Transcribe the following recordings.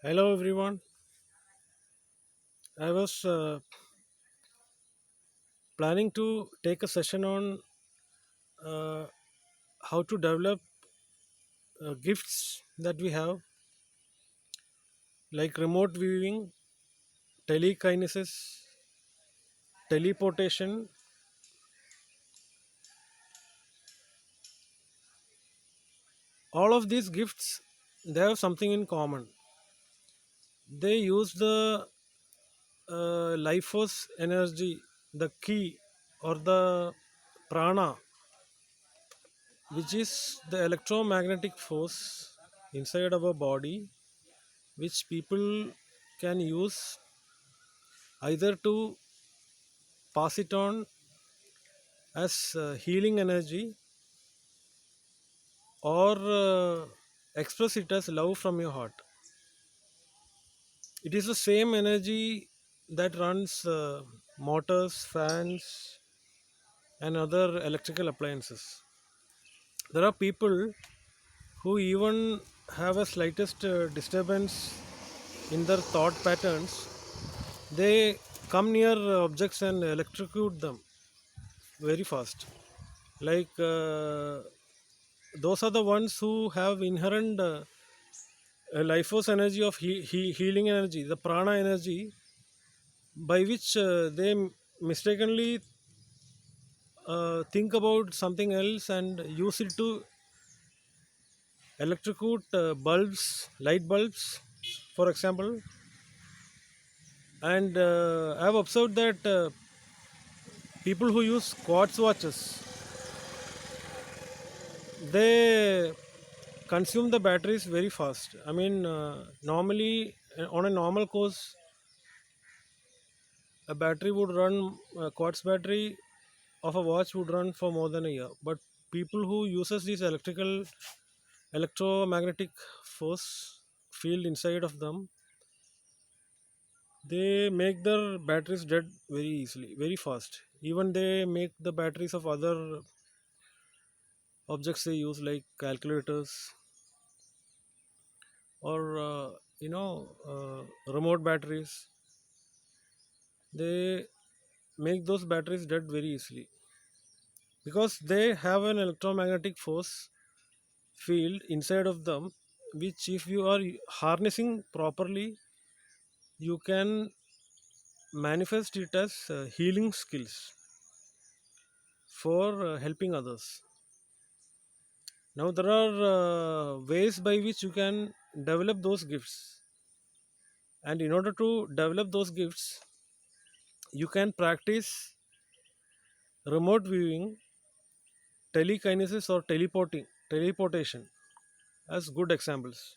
Hello everyone. I was planning to take a session on uh, how to develop gifts that we have, like remote viewing, telekinesis, teleportation. All of these gifts, they have something in common. They use the life force energy, the key or the prana, which is the electromagnetic force inside our body, which people can use either to pass it on as healing energy or express it as love from your heart. It is the same energy that runs motors, fans, and other electrical appliances. There are people who even have a slightest disturbance in their thought patterns. They come near objects and electrocute them very fast. Like those are the ones who have inherent life force energy of healing energy, the prana energy, by which they mistakenly think about something else and use it to electrocute bulbs, light bulbs, for example. And I have observed that people who use quartz watches, they consume the batteries very fast. I mean, normally on a normal course, a battery would run a quartz battery of a watch would run for more than a year. But people who uses this electromagnetic force field inside of them, they make their batteries dead very easily, very fast. Even they make the batteries of other objects they use, like calculators or remote batteries. They make those batteries dead very easily because they have an electromagnetic force field inside of them, which if you are harnessing properly, you can manifest it as healing skills for helping others. Now there are ways by which you can develop those gifts, and in order to develop those gifts, you can practice remote viewing, telekinesis, or teleportation as good examples.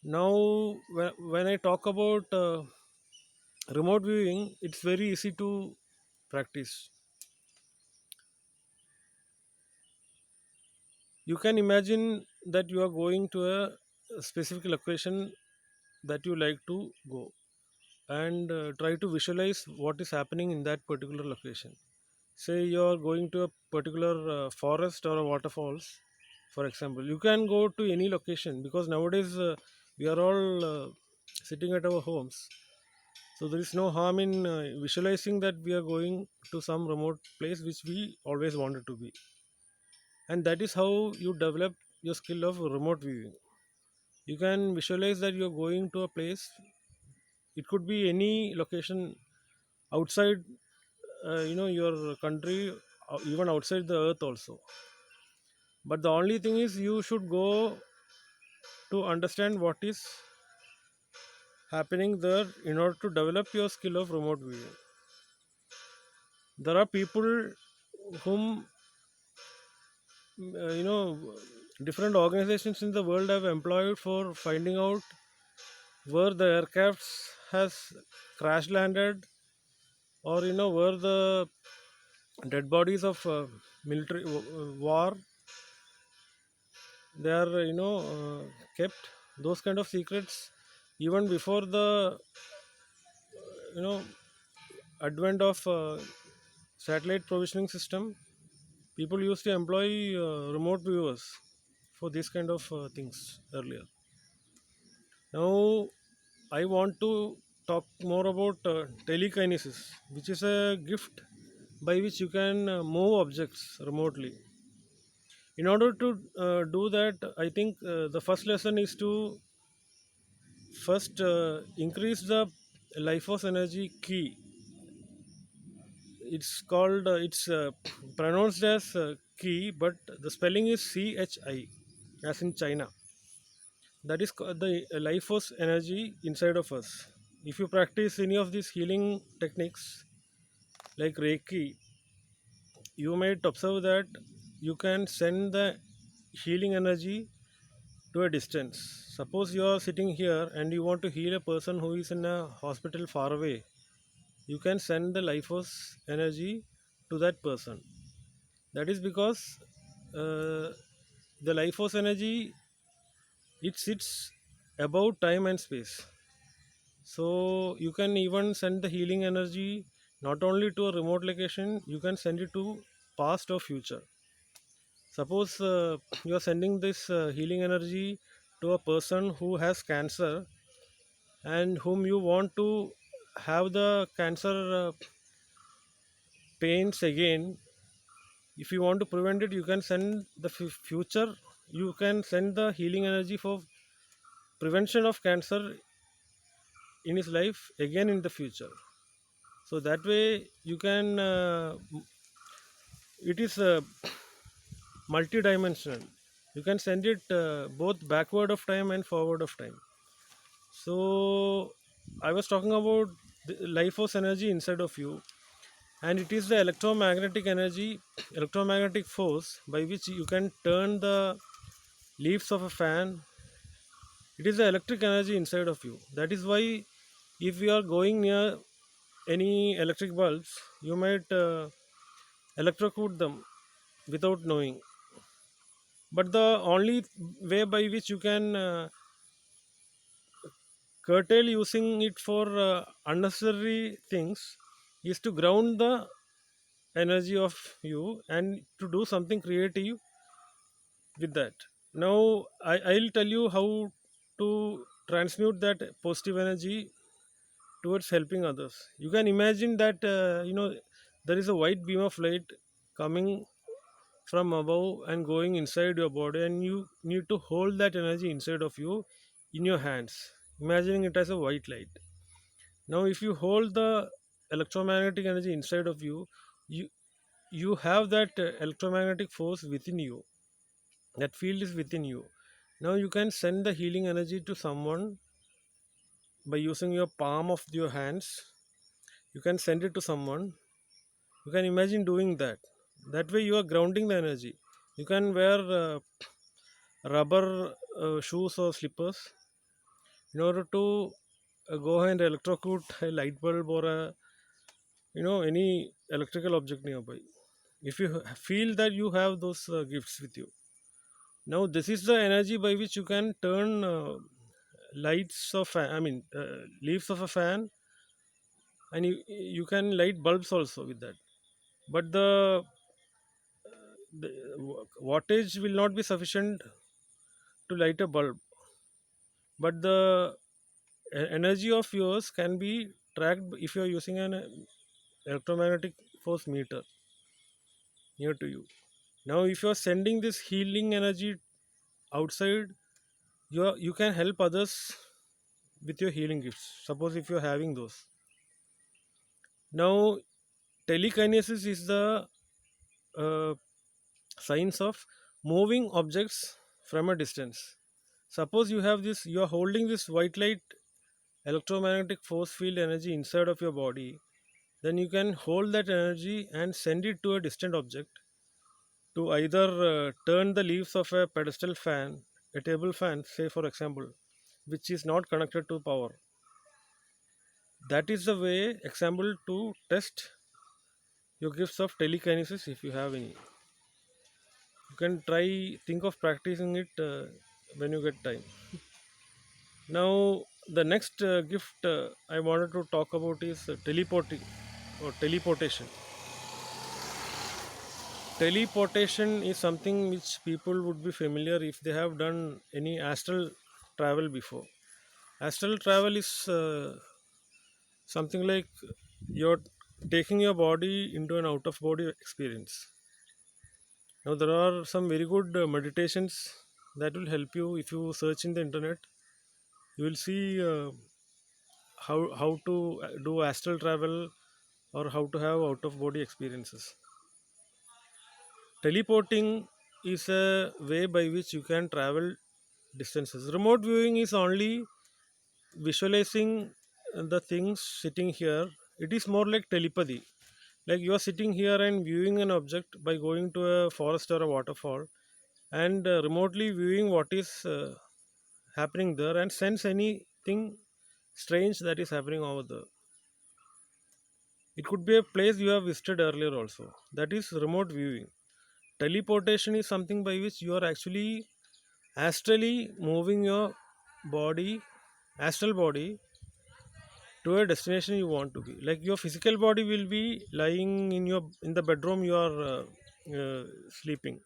Now when I talk about remote viewing, it's very easy to practice. You can imagine that you are going to a specific location that you like to go, and try to visualize what is happening in that particular location. Say you are going to a particular forest or a waterfalls, for example. You can go to any location because nowadays we are all sitting at our homes, so there is no harm in visualizing that we are going to some remote place which we always wanted to be. And that is how you develop your skill of remote viewing. You can visualize that you're going to a place. It could be any location outside your country, even outside the earth also. But the only thing is you should go to understand what is happening there in order to develop your skill of remote viewing. There are people whom different organizations in the world have employed for finding out where the aircrafts has crash landed, or where the dead bodies of military war they are kept. Those kind of secrets, even before the you know advent of satellite provisioning system, people used to employ remote viewers for these kind of things earlier. Now, I want to talk more about telekinesis, which is a gift by which you can move objects remotely. In order to do that, I think the first lesson is to first increase the life force energy key. It's called, it's pronounced as key, but the spelling is CHI, as in China. That is the life force energy inside of us. If you practice any of these healing techniques like Reiki, you might observe that you can send the healing energy to a distance. Suppose you are sitting here and you want to heal a person who is in a hospital far away, you can send the life force energy to that person. That is because uh, the life force energy, it sits above time and space. So you can even send the healing energy not only to a remote location, you can send it to past or future. Suppose you are sending this healing energy to a person who has cancer and whom you want to have the cancer pains again. If you want to prevent it, you can send the future, you can send the healing energy for prevention of cancer in his life again in the future. So that way you can it is multi-dimensional. You can send it both backward of time and forward of time. So I was talking about the life force energy inside of you, and it is the electromagnetic energy, electromagnetic force by which you can turn the leaves of a fan. It is the electric energy inside of you. That is why if you are going near any electric bulbs, you might electrocute them without knowing. But the only way by which you can curtail using it for unnecessary things is to ground the energy of you and to do something creative with that. Now I'll tell you how to transmute that positive energy towards helping others. You can imagine that there is a white beam of light coming from above and going inside your body, and you need to hold that energy inside of you in your hands, imagining it as a white light. Now if you hold the electromagnetic energy inside of you, you you have that electromagnetic force within you. That field is within you. Now you can send the healing energy to someone by using your palm of your hands. You can send it to someone. You can imagine doing that. That way you are grounding the energy. You can wear rubber shoes or slippers in order to go and electrocute a light bulb or a any electrical object nearby. If you feel that you have those gifts with you, now this is the energy by which you can turn lights of leaves of a fan, and you can light bulbs also with that. But the wattage will not be sufficient to light a bulb, but the energy of yours can be tracked if you are using an electromagnetic force meter near to you. Now if you are sending this healing energy outside, you can help others with your healing gifts. Suppose if you are having those. Now telekinesis is the uh, science of moving objects from a distance. Suppose you are holding this white light electromagnetic force field energy inside of your body, then you can hold that energy and send it to a distant object to either turn the leaves of a pedestal fan, a table fan, say for example, which is not connected to power. That is the way, example, to test your gifts of telekinesis if you have any. You can try, think of practicing it when you get time. Now, the next gift I wanted to talk about is teleporting or teleportation. Teleportation is something which people would be familiar if they have done any astral travel before. Astral travel is something like you're taking your body into an out of body experience. Now, there are some very good meditations that will help you. If you search in the internet, you will see how to do astral travel or how to have out of body experiences. Teleporting is a way by which you can travel distances. Remote viewing is only visualizing the things sitting here. It is more like telepathy. Like you are sitting here and viewing an object by going to a forest or a waterfall, and remotely viewing what is happening there and sense anything strange that is happening over there. It could be a place you have visited earlier also. That is remote viewing. Teleportation is something by which you are actually astrally moving your body, astral body, to a destination you want to be. Like your physical body will be lying in the bedroom you are sleeping,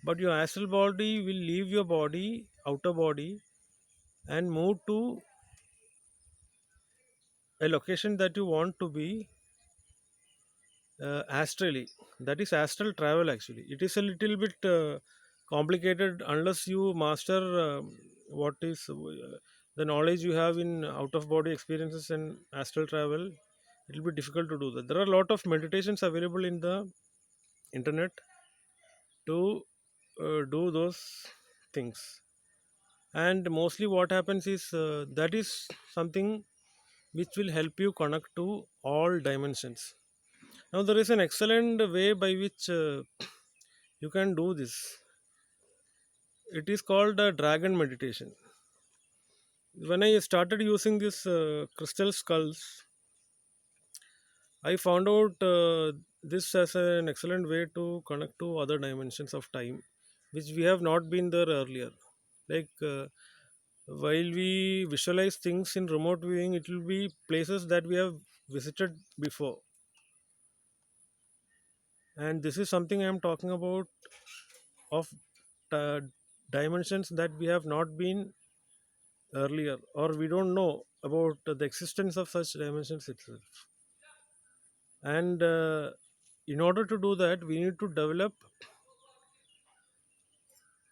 but your astral body will leave your body, outer body, and move to a location that you want to be astrally. That is astral travel actually. It is a little bit complicated unless you master what is the knowledge you have in out of body experiences and astral travel. It will be difficult to do that. There are a lot of meditations available in the internet to do those things. And mostly what happens is that is something which will help you connect to all dimensions. Now there is an excellent way by which you can do this. It is called dragon meditation. When I started using this crystal skulls, I found out this as an excellent way to connect to other dimensions of time, which we have not been there earlier. Like while we visualize things in remote viewing, it will be places that we have visited before, and this is something I am talking about of uh, dimensions that we have not been earlier, or we don't know about the existence of such dimensions itself. And in order to do that, we need to develop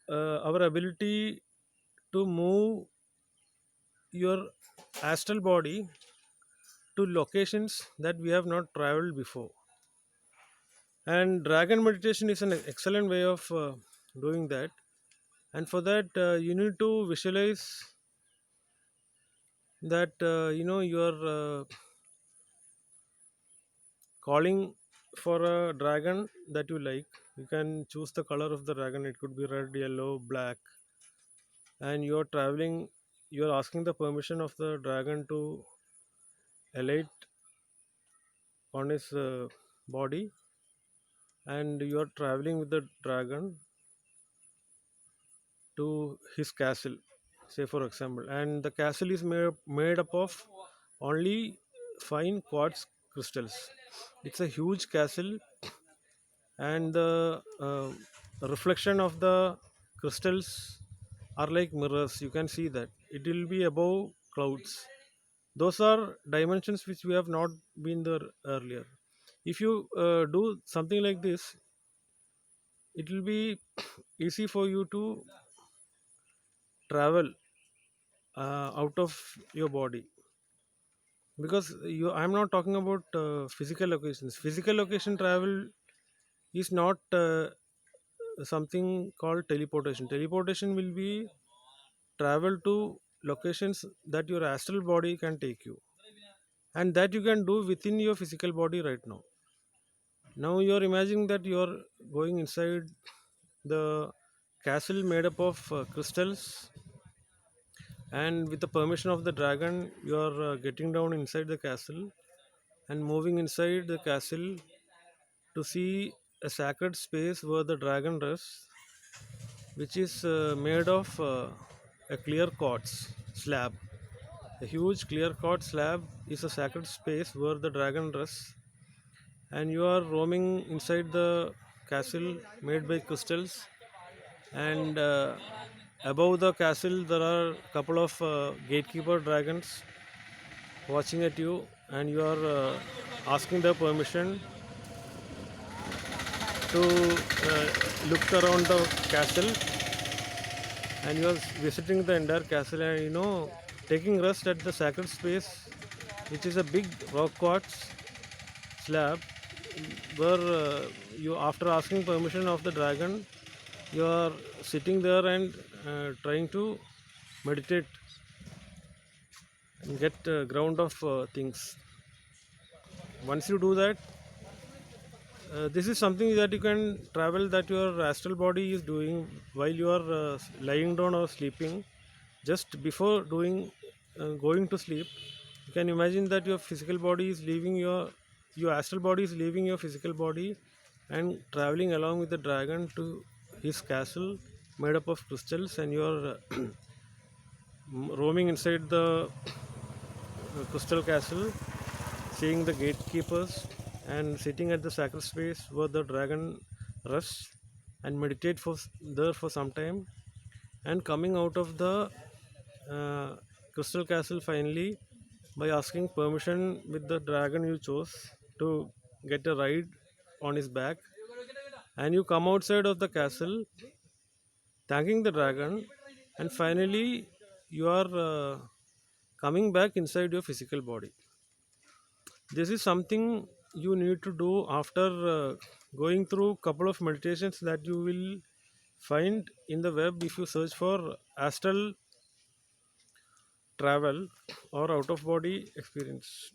our ability to move your astral body to locations that we have not traveled before. And dragon meditation is an excellent way of doing that. And for that, you need to visualize that you are calling for a dragon that you like. You can choose the color of the dragon. It could be red, yellow, black. And you're traveling, you're asking the permission of the dragon to alight on his body, and you're traveling with the dragon to his castle, say for example. And the castle is made up of only fine quartz crystals. It's a huge castle, and the reflection of the crystals are like mirrors. You can see that it will be above clouds. Those are dimensions which we have not been there earlier. If you do something like this, it will be easy for you to travel out of your body, because I'm not talking about physical locations. Physical location travel is not something called teleportation. Teleportation will be travel to locations that your astral body can take you, and that you can do within your physical body right now. Now you're imagining that you're going inside the castle made up of crystals, and with the permission of the dragon, you're getting down inside the castle and moving inside the castle to see a sacred space where the dragon rests, which is made of a clear quartz slab. A huge clear quartz slab is a sacred space where the dragon rests, and you are roaming inside the castle made by crystals, and Above the castle, there are a couple of gatekeeper dragons watching at you, and you are asking their permission to look around the castle, and you are visiting the entire castle, and taking rest at the sacred space, which is a big rock quartz slab, where you, after asking permission of the dragon, you are sitting there and trying to meditate and get ground of things. Once you do that, this is something that you can travel, that your astral body is doing while you are lying down or sleeping. Just before doing going to sleep, you can imagine that your physical body is leaving your astral body is leaving your physical body and traveling along with the dragon to his castle made up of crystals, and you are roaming inside the crystal castle, seeing the gatekeepers and sitting at the sacred space where the dragon rests and meditate there for some time, and coming out of the uh, crystal castle finally by asking permission with the dragon you chose to get a ride on his back, and you come outside of the castle thanking the dragon, and finally you are coming back inside your physical body. This is something you need to do after going through couple of meditations that you will find in the web if you search for astral travel or out of body experience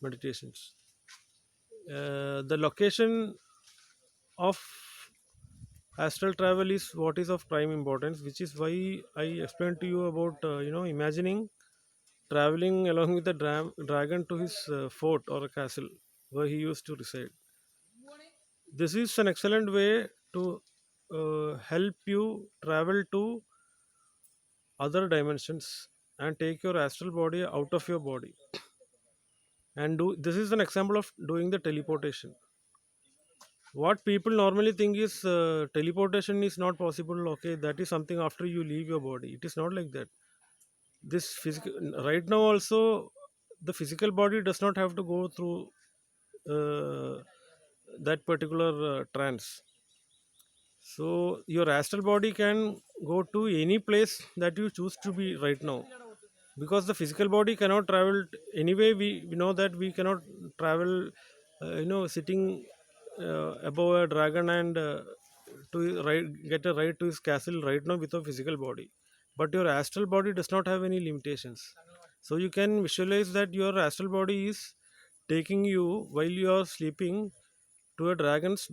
meditations. The location of astral travel is what is of prime importance, which is why I explained to you about imagining traveling along with the dragon to his fort or a castle where he used to reside. This is an excellent way to help you travel to other dimensions and take your astral body out of your body, and do this is an example of doing the teleportation. What people normally think is teleportation is not possible. Okay, that is something after you leave your body. It is not like that. This physical, right now also, the physical body does not have to go through uh, that particular trance. So your astral body can go to any place that you choose to be right now, because the physical body cannot travel anyway. We know that we cannot travel, sitting above a dragon and to get a ride to his castle right now with a physical body. But your astral body does not have any limitations. So you can visualize that your astral body is taking you while you are sleeping to a dragon's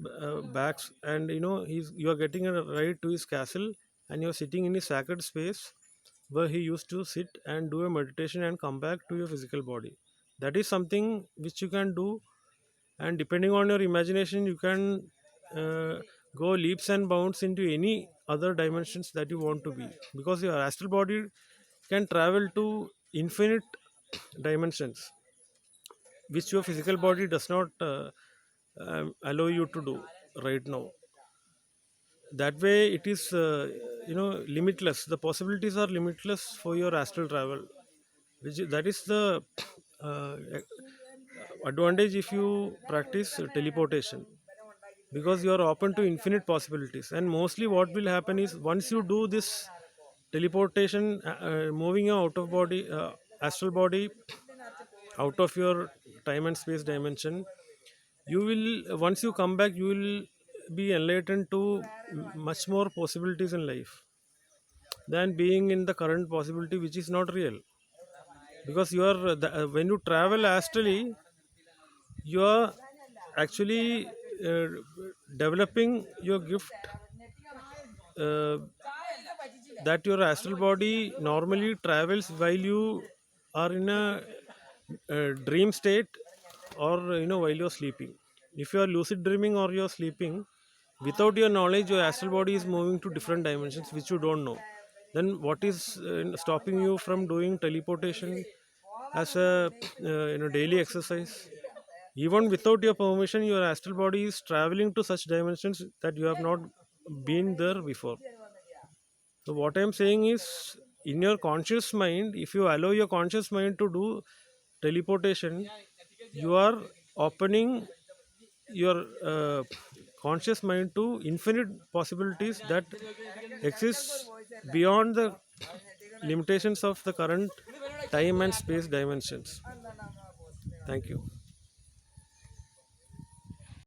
backs, and you are getting a ride to his castle, and you are sitting in his sacred space where he used to sit and do a meditation and come back to your physical body. That is something which you can do, and depending on your imagination you can uh, go leaps and bounds into any other dimensions that you want to be, because your astral body can travel to infinite dimensions which your physical body does not allow you to do right now. That way it is limitless. The possibilities are limitless for your astral travel, that is the uh, advantage if you practice teleportation, because you are open to infinite possibilities. And mostly what will happen is, once you do this teleportation, moving your out of body astral body out of your time and space dimension, you will, once you come back, you will be enlightened to much more possibilities in life than being in the current possibility, which is not real. Because you are when you travel astrally, you are actually uh, developing your gift, uh, that your astral body normally travels while you are in a dream state, or while you're sleeping. If you are lucid dreaming or you're sleeping, without your knowledge your astral body is moving to different dimensions which you don't know. Then what is stopping you from doing teleportation as a daily exercise? Even without your permission, your astral body is traveling to such dimensions that you have not been there before. So what I'm saying is, in your conscious mind, if you allow your conscious mind to do teleportation, you are opening your conscious mind to infinite possibilities that exist beyond the limitations of the current time and space dimensions. Thank you.